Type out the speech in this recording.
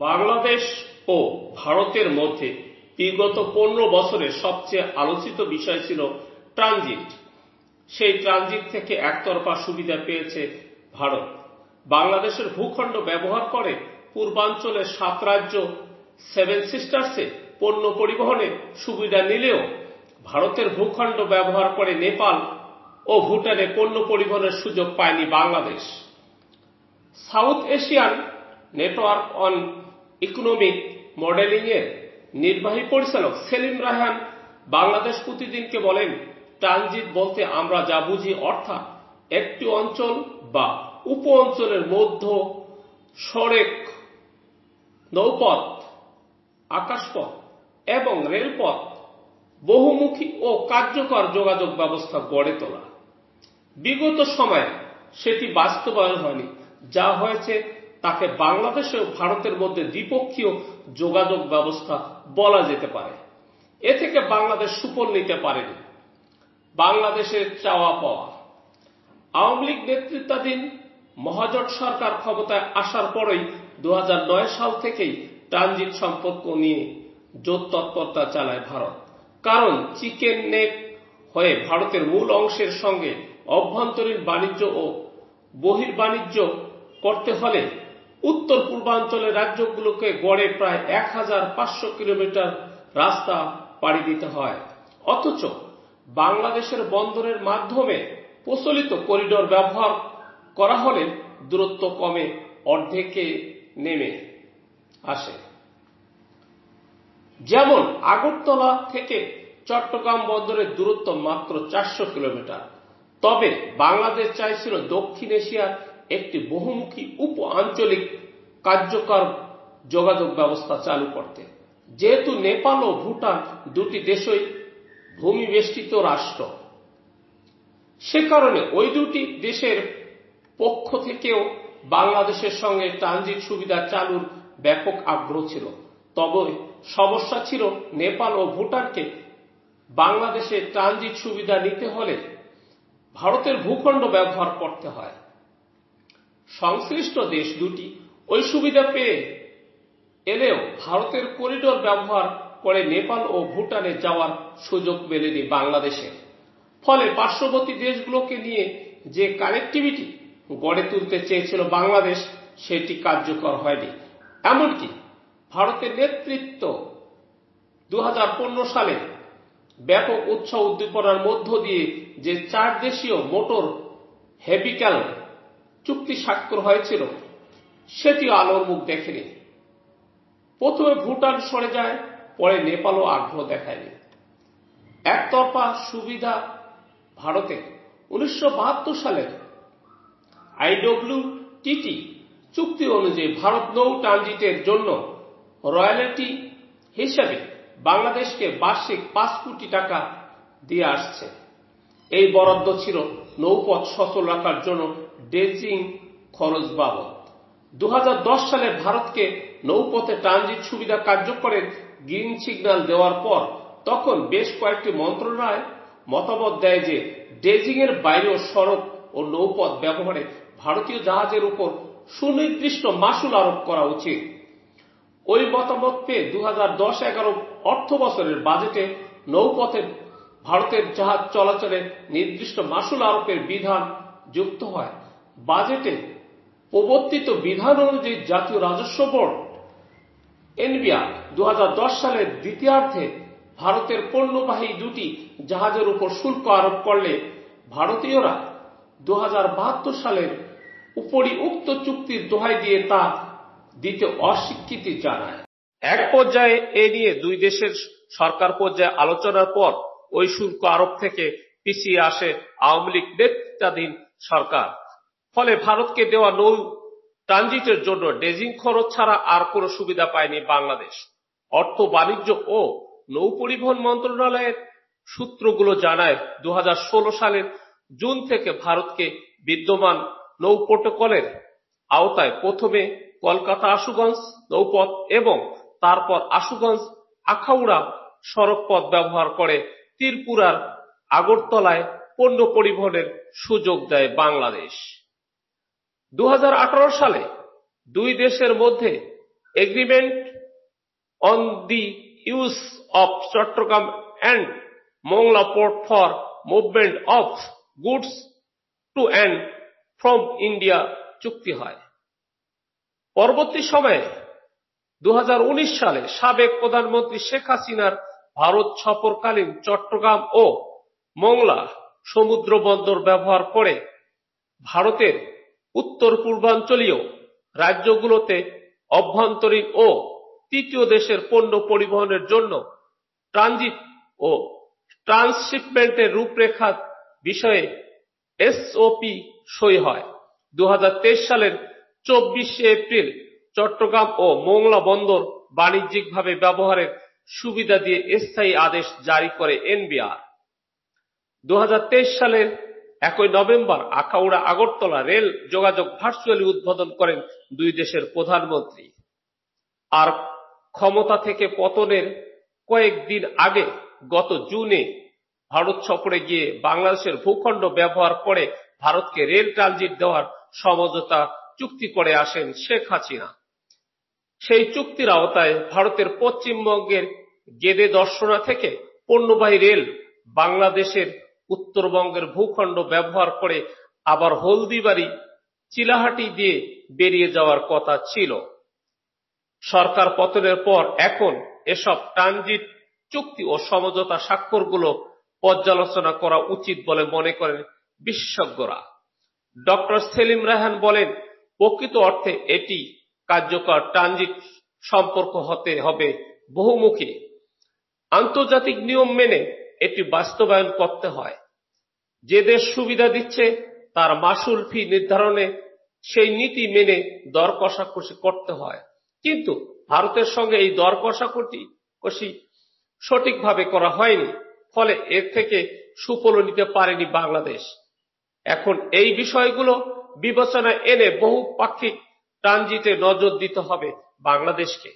বাংলাদেশ ও ভারতের মধ্যে বিগত 15 বছরে সবচেয়ে আলোচিত বিষয় ছিল ট্রানজিট। সেই ট্রানজিট থেকে একতরফা সুবিধা পেয়েছে ভারত। বাংলাদেশের ভূখণ্ড ব্যবহার করে পূর্বাঞ্চলের 7 রাজ্য সেভেন সিস্টার্সে পণ্য পরিবহনে সুবিধা নিলেও ভারতের ভূখণ্ড ব্যবহার করে নেপাল ও ভুটানে পণ্য পরিবহনের সুযোগ পায়নি Bangladesh. South Asian network on economic modelling এর নির্বাহী পরিচালক সেলিম রায়হান বাংলাদেশ প্রতিদিনকে বলেন, ট্রানজিট বলতে আমরা যা বুঝি অর্থাৎ একটি অঞ্চল বা উপ অঞ্চলের মধ্যে সড়ক, নৌপথ, আকাশপথ এবং রেলপথ বহুমুখী ও কার্যকর যোগাযোগ ব্যবস্থা গড়ে তোলা। বিগত সময়ে সেটি বাস্তবায়ন হয়নি। যা হয়েছে তাকে বাংলাদেশ ও ভারতের মধ্যে দ্বিপক্ষীয় যোগাযোগ ব্যবস্থা বলা যেতে পারে। এ থেকে বাংলাদেশ সুফল নিতে পারেনি। বাংলাদেশের চাওয়া পাওয়া। আওয়ামী লীগ নেতৃত্বাধীন মহাজোট সরকার ক্ষমতায় আসার পরেই 2009 সাল থেকেই ট্রানজিট সম্পর্ক নিয়ে জোর তৎপরতা চালায় ভারত। কারণ চিকেন নেক হয়ে ভারতের মূল অংশের সঙ্গে অভ্যন্তরীণ বাণিজ্য ও বহির্বাণিজ্য করতে হলে উত্তর পূর্বাঞ্চলের রাজ্যগুলোকে গড়ে প্রায় 1500 কিলোমিটার রাস্তা পাড়ি দিতে হয়। অথচ বাংলাদেশের বন্দরের মাধ্যমে প্রচলিত করিডোর ব্যবহার করা হলে দূরত্ব কমে অর্ধেকে নেমে আসে। যেমন আগরতলা থেকে চট্টগ্রাম বন্দরের দূরত্ব মাত্র 400 কিলোমিটার। তবে বাংলাদেশ চাইছিল দক্ষিণ এশিয়ার একটি বহুমুখী উপ আঞ্চলিক কার্যকর যোগাযোগ ব্যবস্থা চালু করতে। যেহেতু নেপাল ও ভুটান দুটি দেশই ভূমিবেষ্টিত রাষ্ট্র, সে কারণে ওই দুটি দেশের পক্ষ থেকেও বাংলাদেশের সঙ্গে ট্রানজিট সুবিধা চালুর ব্যাপক আগ্রহ ছিল। তবে সমস্যা ছিল নেপাল ও ভুটানকে বাংলাদেশে ট্রানজিট সুবিধা নিতে হলে ভারতের ভূখণ্ড ব্যবহার করতে হয়। সংশ্লিষ্ট দেশ দুটি ওই সুবিধা পেয়ে এলেও ভারতের করিডোর ব্যবহার করে নেপাল ও ভুটানে যাওয়ার সুযোগ মেলেনি বাংলাদেশের। ফলে পার্শ্ববর্তী দেশগুলোকে নিয়ে যে কানেক্টিভিটি গড়ে তুলতে চেয়েছিল বাংলাদেশ, সেটি কার্যকর হয়নি। এমনকি ভারতের নেতৃত্ব 2015 সালে ব্যাপক উৎসাহ উদ্দীপনার মধ্য দিয়ে যে 4 দেশীয় মোটর ভেহিক্যাল চুক্তি স্বাক্ষর হয়েছিল, সেটি আলোর মুখ দেখেনি। প্রথমে ভুটান সরে যায়, পরে নেপালও আগ্রহ দেখায়নি। একতরফা সুবিধা ভারতে 1972 সালের IWTT চুক্তি অনুযায়ী ভারত নৌ ট্রানজিটের জন্য রয়্যালটি হিসেবে বাংলাদেশকে বার্ষিক 5 কোটি টাকা দিয়ে আসছে। এই বরাদ্দ ছিল নৌপথ সচল রাখার জন্য ড্রেজিং খরচ বাবদ। 2010 সালে ভারতকে নৌপথে ট্রানজিট সুবিধা কার্যকরের গ্রিন সিগন্যাল দেওয়ার পর তখন বেশ কয়েকটি মন্ত্রণালয় মতামত দেয় যে ড্রেজিং এর বাইরেও সড়ক ও নৌপথ ব্যবহারে ভারতীয় জাহাজের উপর সুনির্দিষ্ট মাশুল আরোপ করা উচিত। ওই মতামত পেয়ে 2010-11 অর্থ বছরের বাজেটে নৌপথে ভারতের জাহাজ চলাচলে নির্দিষ্ট মাশুল আরোপের বিধান যুক্ত হয়। বাজেটে প্রবর্তিত বিধান অনুযায়ী জাতীয় রাজস্ব বোর্ড এনবিআর 2010 সালের দ্বিতীয়ার্ধে ভারতের পণ্যবাহী দুটি জাহাজের উপর শুল্ক আরোপ করলে ভারতীয়রা 2072 সালের উপরই উক্ত চুক্তির দোহাই দিয়ে তা দিতে অস্বীকৃতি জানায়। এক পর্যায়ে এ নিয়ে দুই দেশের সরকার পর্যায়ে আলোচনার পর ওই শুল্ক আরোপ থেকে পিছিয়ে আসে আওয়ামী লীগ নেতৃত্বাধীন সরকার। ফলে ভারতকে দেওয়া নৌ ট্রানজিটের জন্য ড্রেজিং খরচ ছাড়া আর কোনো সুবিধা পায়নি বাংলাদেশ। অর্থ, বাণিজ্য ও নৌ পরিবহন মন্ত্রণালয়ের সূত্রগুলো জানায় 2016 সালের জুন থেকে ভারতকে বিদ্যমান নৌ প্রোটোকলের আওতায় প্রথমে কলকাতা আশুগঞ্জ নৌপথ এবং তারপর আশুগঞ্জ আখাউড়া সড়কপথ ব্যবহার করে ত্রিপুরার আগরতলায় পণ্য পরিবহনের সুযোগ দেয় বাংলাদেশ। 2018 সালে দুই দেশের মধ্যে agreement on the use of Chattogram and Mongla port for movement of goods to and from India চুক্তি হয়। পরবর্তী সময়ে 2019 সালে সাবেক প্রধানমন্ত্রী শেখ হাসিনার ভারত সফরকালীন চট্টগ্রাম ও মোংলা সমুদ্র বন্দর ব্যবহার করে ভারতের উত্তর পূর্বাঞ্চলীয় রাজ্যগুলোতে অভ্যন্তরীণ ও তৃতীয় দেশের পণ্য পরিবহনের জন্য ট্রানজিট ও ট্রান্সশিপমেন্টের রূপরেখা বিষয়ে এসওপি সই হয়। 2023 সালের 24 এপ্রিল চট্টগ্রাম ও মোংলা বন্দর বাণিজ্যিকভাবে ব্যবহারের সুবিধা দিয়ে স্থায়ী আদেশ জারি করে এনবিআর। 2023 সালের 1 নভেম্বর আখাউড়া আগরতলা রেল যোগাযোগ ভার্চুয়ালি উদ্বোধন করেন দুই দেশের প্রধানমন্ত্রী। আর ক্ষমতা থেকে পতনের কয়েকদিন আগে গত জুনে ভারত সফরে গিয়ে বাংলাদেশের ভূখণ্ড ব্যবহার করে ভারতকে রেল ট্রানজিট দেওয়ার সমঝোতা চুক্তি করে আসেন শেখ হাসিনা। সেই চুক্তির আওতায় ভারতের পশ্চিমবঙ্গের গেদে দর্শনা থেকে পণ্যবাহী রেল বাংলাদেশের উত্তরবঙ্গের ভূখণ্ড ব্যবহার করে আবার হলদিবাড়ি চিলাহাটি দিয়ে বেরিয়ে যাওয়ার কথা ছিল। সরকার পতনের পর এখন এসব ট্রানজিট চুক্তি ও সমঝোতা স্বাক্ষরগুলো পর্যালোচনা করা উচিত বলে মনে করেন বিশেষজ্ঞরা। ডক্টর সেলিম রায়হান বলেন, প্রকৃত অর্থে এটি কার্যকর ট্রানজিট সম্পর্ক হতে হবে বহুমুখী। আন্তর্জাতিক নিয়ম মেনে এটি বাস্তবায়ন করতে হয়। যে দেশ সুবিধা দিচ্ছে তার মাশুল ফি নির্ধারণে সেই নীতি মেনে দর কষাকষি করতে হয়। কিন্তু ভারতের সঙ্গে এই দর কষাকষি সঠিকভাবে করা হয়নি, ফলে এর থেকে সুফল নিতে পারেনি বাংলাদেশ। এখন এই বিষয়গুলো বিবেচনায় এনে বহুপাক্ষিক ট্রানজিটে নজর দিতে হবে বাংলাদেশকে।